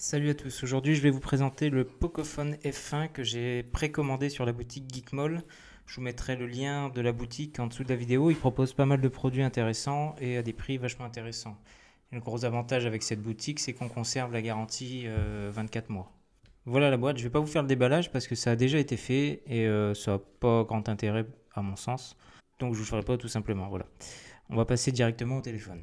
Salut à tous, aujourd'hui je vais vous présenter le Pocophone F1 que j'ai précommandé sur la boutique Geekmall. Je vous mettrai le lien de la boutique en dessous de la vidéo, il propose pas mal de produits intéressants et à des prix vachement intéressants. Et le gros avantage avec cette boutique, c'est qu'on conserve la garantie 24 mois. Voilà la boîte, je vais pas vous faire le déballage parce que ça a déjà été fait et ça n'a pas grand intérêt à mon sens. Donc je vous le ferai pas tout simplement, voilà. On va passer directement au téléphone.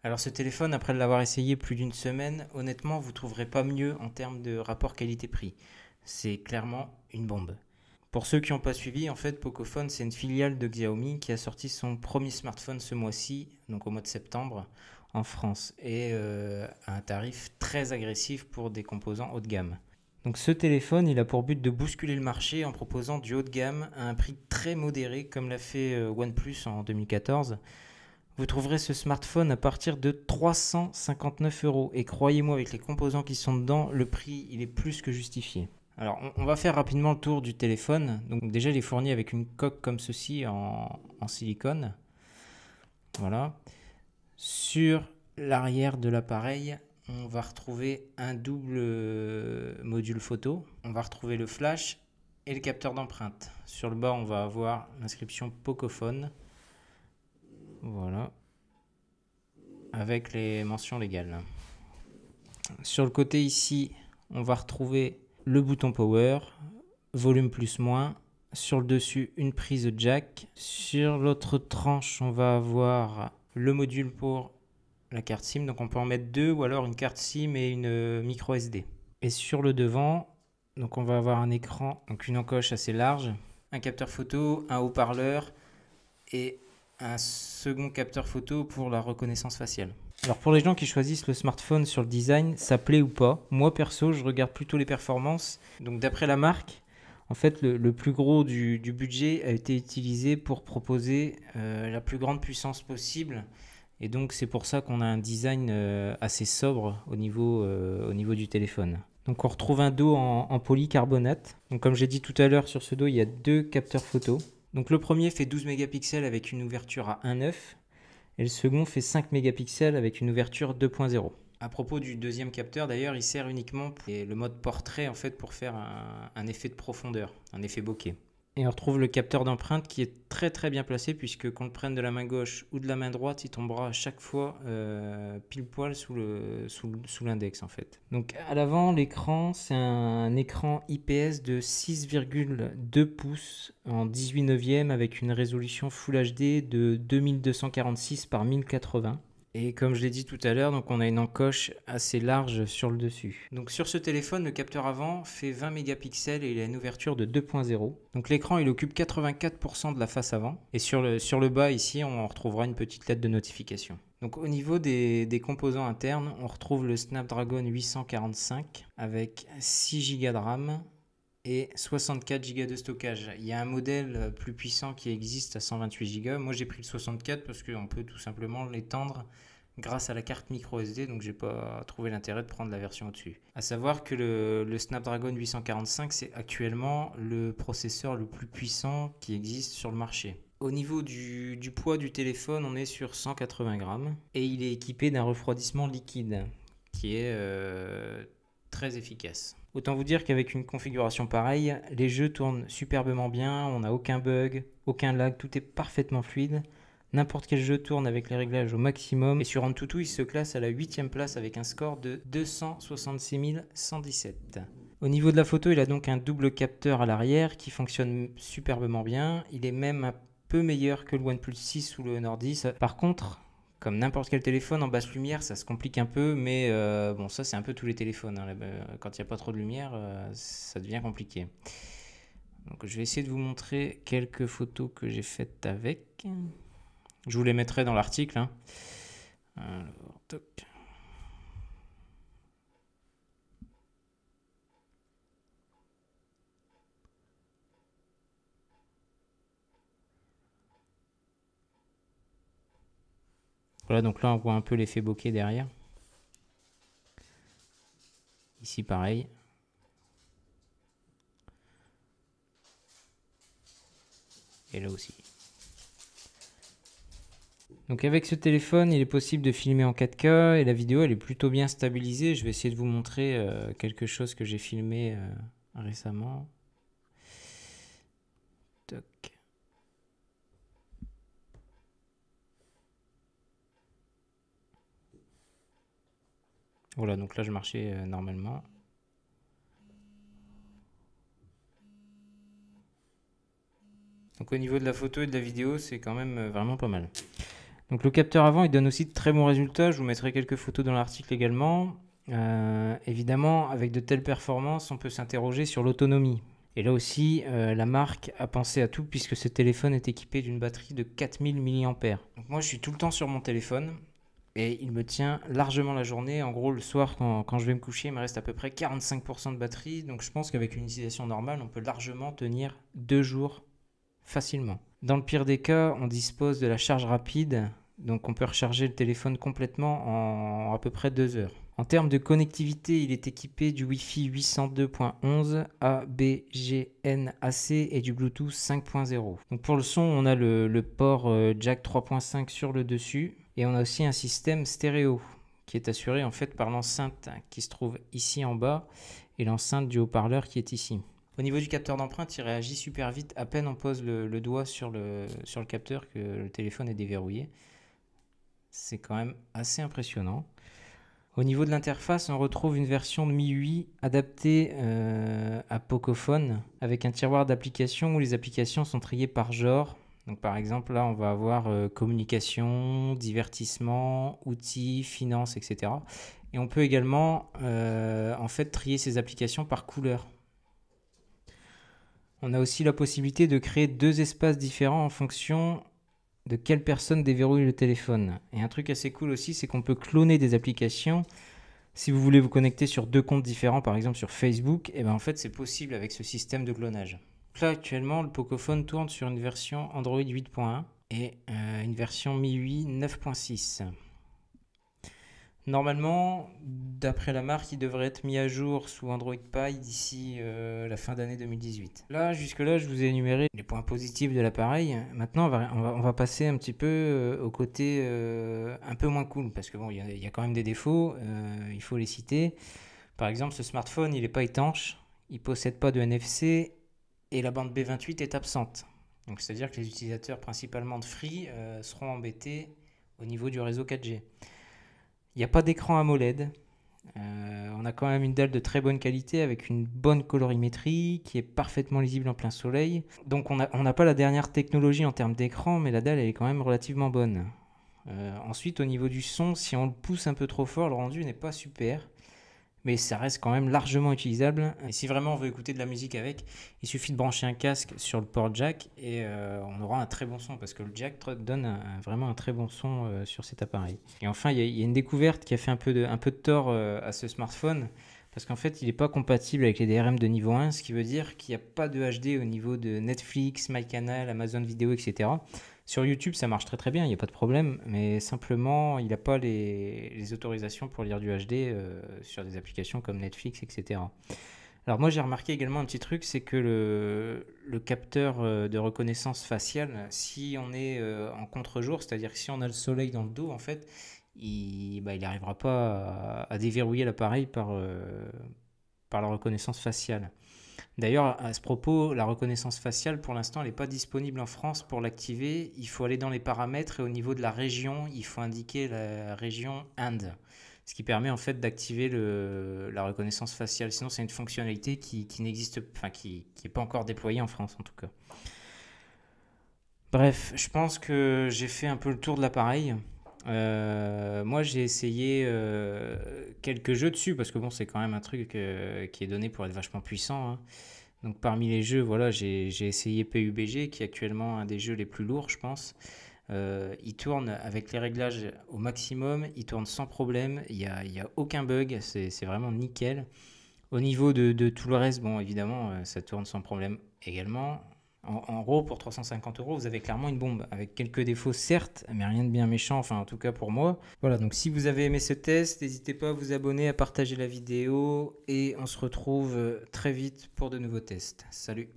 Alors ce téléphone, après l'avoir essayé plus d'une semaine, honnêtement, vous ne trouverez pas mieux en termes de rapport qualité-prix. C'est clairement une bombe. Pour ceux qui n'ont pas suivi, en fait, Pocophone, c'est une filiale de Xiaomi qui a sorti son premier smartphone ce mois-ci, donc au mois de septembre, en France, et à un tarif très agressif pour des composants haut de gamme. Donc ce téléphone, il a pour but de bousculer le marché en proposant du haut de gamme à un prix très modéré, comme l'a fait OnePlus en 2014. Vous trouverez ce smartphone à partir de 359 euros. Et croyez-moi, avec les composants qui sont dedans, le prix, il est plus que justifié. Alors, on va faire rapidement le tour du téléphone. Donc déjà, il est fourni avec une coque comme ceci en silicone. Voilà. Sur l'arrière de l'appareil, on va retrouver un double module photo. On va retrouver le flash et le capteur d'empreinte. Sur le bas, on va avoir l'inscription Pocophone. Voilà. Avec les mentions légales. Sur le côté ici, on va retrouver le bouton power, volume plus moins. Sur le dessus, une prise jack. Sur l'autre tranche, on va avoir le module pour la carte SIM. Donc on peut en mettre deux ou alors une carte SIM et une micro SD. Et sur le devant, donc on va avoir un écran, donc une encoche assez large, un capteur photo, un haut-parleur et un second capteur photo pour la reconnaissance faciale. Alors pour les gens qui choisissent le smartphone sur le design, ça plaît ou pas? Moi perso, je regarde plutôt les performances. Donc d'après la marque, en fait le plus gros du budget a été utilisé pour proposer la plus grande puissance possible. Et donc c'est pour ça qu'on a un design assez sobre au niveau du téléphone. Donc on retrouve un dos en polycarbonate. Donc comme j'ai dit tout à l'heure, sur ce dos, il y a deux capteurs photo. Donc le premier fait 12 mégapixels avec une ouverture à 1.9 et le second fait 5 mégapixels avec une ouverture 2.0. À propos du deuxième capteur, d'ailleurs, il sert uniquement pour le mode portrait en fait pour faire un effet de profondeur, un effet bokeh. Et on retrouve le capteur d'empreinte qui est très très bien placé puisque qu'on le prenne de la main gauche ou de la main droite, il tombera à chaque fois pile poil sous l'index en fait. Donc à l'avant, l'écran, c'est un écran IPS de 6,2 pouces en 18 neuvième avec une résolution Full HD de 2246 par 1080. Et comme je l'ai dit tout à l'heure, donc on a une encoche assez large sur le dessus. Donc sur ce téléphone, le capteur avant fait 20 mégapixels et il a une ouverture de 2.0. Donc l'écran, il occupe 84% de la face avant. Et sur le bas ici, on retrouvera une petite lettre de notification. Donc au niveau des composants internes, on retrouve le Snapdragon 845 avec 6 Go de RAM et 64 Go de stockage. Il y a un modèle plus puissant qui existe à 128 Go. Moi j'ai pris le 64 parce qu'on peut tout simplement l'étendre grâce à la carte micro SD, donc j'ai pas trouvé l'intérêt de prendre la version au-dessus. À savoir que le Snapdragon 845 c'est actuellement le processeur le plus puissant qui existe sur le marché. Au niveau du poids du téléphone, on est sur 180 grammes et il est équipé d'un refroidissement liquide qui est très efficace. Autant vous dire qu'avec une configuration pareille, les jeux tournent superbement bien, on n'a aucun bug, aucun lag, tout est parfaitement fluide. N'importe quel jeu tourne avec les réglages au maximum. Et sur AnTuTu, il se classe à la 8e place avec un score de 266 117. Au niveau de la photo, il a donc un double capteur à l'arrière qui fonctionne superbement bien. Il est même un peu meilleur que le OnePlus 6 ou le Honor 10. Par contre, comme n'importe quel téléphone en basse lumière, ça se complique un peu, mais bon, ça c'est un peu tous les téléphones, hein. Quand il n'y a pas trop de lumière, ça devient compliqué. Donc je vais essayer de vous montrer quelques photos que j'ai faites avec. Je vous les mettrai dans l'article, hein. Alors, toc. Voilà, donc là on voit un peu l'effet bokeh derrière. Ici pareil. et là aussi. Donc avec ce téléphone, il est possible de filmer en 4K et la vidéo elle est plutôt bien stabilisée. Je vais essayer de vous montrer quelque chose que j'ai filmé récemment. Toc. Voilà, donc là je marchais normalement. Donc au niveau de la photo et de la vidéo, c'est quand même vraiment pas mal. Donc le capteur avant, il donne aussi de très bons résultats. Je vous mettrai quelques photos dans l'article également. Évidemment, avec de telles performances, on peut s'interroger sur l'autonomie. Et là aussi, la marque a pensé à tout puisque ce téléphone est équipé d'une batterie de 4000 mAh. Donc moi, je suis tout le temps sur mon téléphone et il me tient largement la journée. En gros, le soir, quand je vais me coucher, il me reste à peu près 45% de batterie. Donc je pense qu'avec une utilisation normale, on peut largement tenir 2 jours facilement. Dans le pire des cas, on dispose de la charge rapide, donc on peut recharger le téléphone complètement en à peu près 2 heures. En termes de connectivité, il est équipé du Wi-Fi 802.11, ABGN-AC et du Bluetooth 5.0. Donc pour le son, on a le port jack 3.5 sur le dessus et on a aussi un système stéréo qui est assuré en fait par l'enceinte qui se trouve ici en bas et l'enceinte du haut-parleur qui est ici. Au niveau du capteur d'empreinte, il réagit super vite. À peine on pose le doigt sur le capteur que le téléphone est déverrouillé. C'est quand même assez impressionnant. Au niveau de l'interface, on retrouve une version de MIUI adaptée à Pocophone avec un tiroir d'applications où les applications sont triées par genre. Donc par exemple, là, on va avoir communication, divertissement, outils, finance, etc. Et on peut également en fait trier ces applications par couleur. On a aussi la possibilité de créer 2 espaces différents en fonction de quelle personne déverrouille le téléphone. Et un truc assez cool aussi, c'est qu'on peut cloner des applications. Si vous voulez vous connecter sur 2 comptes différents, par exemple sur Facebook, et ben en fait c'est possible avec ce système de clonage. Donc là actuellement, le Pocophone tourne sur une version Android 8.1 et une version MIUI 9.6. Normalement, d'après la marque, il devrait être mis à jour sous Android Pie d'ici la fin d'année 2018. Là, jusque-là, je vous ai énuméré les points positifs de l'appareil. Maintenant, on va passer un petit peu au côté un peu moins cool, parce que bon, il y a quand même des défauts, il faut les citer. Par exemple, ce smartphone, il n'est pas étanche, il ne possède pas de NFC et la bande B28 est absente. Donc, c'est-à-dire que les utilisateurs principalement de Free seront embêtés au niveau du réseau 4G. Il n'y a pas d'écran AMOLED. On a quand même une dalle de très bonne qualité avec une bonne colorimétrie qui est parfaitement lisible en plein soleil. Donc on n'a pas la dernière technologie en termes d'écran, mais la dalle elle est quand même relativement bonne. Ensuite au niveau du son, si on le pousse un peu trop fort, le rendu n'est pas super. Mais ça reste quand même largement utilisable. Et si vraiment on veut écouter de la musique avec, il suffit de brancher un casque sur le port jack et on aura un très bon son parce que le jack donne vraiment un très bon son sur cet appareil. Et enfin, il y a une découverte qui a fait un peu de tort à ce smartphone parce qu'en fait, il n'est pas compatible avec les DRM de niveau 1, ce qui veut dire qu'il n'y a pas de HD au niveau de Netflix, MyCanal, Amazon Vidéo, etc. Sur YouTube, ça marche très très bien, il n'y a pas de problème, mais simplement, il n'a pas les autorisations pour lire du HD sur des applications comme Netflix, etc. Alors moi, j'ai remarqué également un petit truc, c'est que le capteur de reconnaissance faciale, si on est en contre-jour, c'est-à-dire que si on a le soleil dans le dos, en fait, il n'arrivera pas à déverrouiller l'appareil par la reconnaissance faciale. D'ailleurs, à ce propos, la reconnaissance faciale, pour l'instant, elle n'est pas disponible en France. Pour l'activer, il faut aller dans les paramètres et au niveau de la région, il faut indiquer la région Inde, ce qui permet en fait d'activer la reconnaissance faciale. Sinon, c'est une fonctionnalité qui n'existe, enfin qui n'est pas encore déployée en France en tout cas. Bref, je pense que j'ai fait un peu le tour de l'appareil. Moi, j'ai essayé quelques jeux dessus parce que bon, c'est quand même un truc qui est donné pour être vachement puissant, hein. Donc, parmi les jeux, voilà, j'ai essayé PUBG, qui est actuellement un des jeux les plus lourds, je pense. Il tourne avec les réglages au maximum, il tourne sans problème, il y a aucun bug, c'est vraiment nickel. Au niveau de tout le reste, bon, évidemment, ça tourne sans problème également. En gros, pour 350 €, vous avez clairement une bombe, avec quelques défauts certes, mais rien de bien méchant, enfin en tout cas pour moi. Voilà, donc si vous avez aimé ce test, n'hésitez pas à vous abonner, à partager la vidéo, et on se retrouve très vite pour de nouveaux tests. Salut!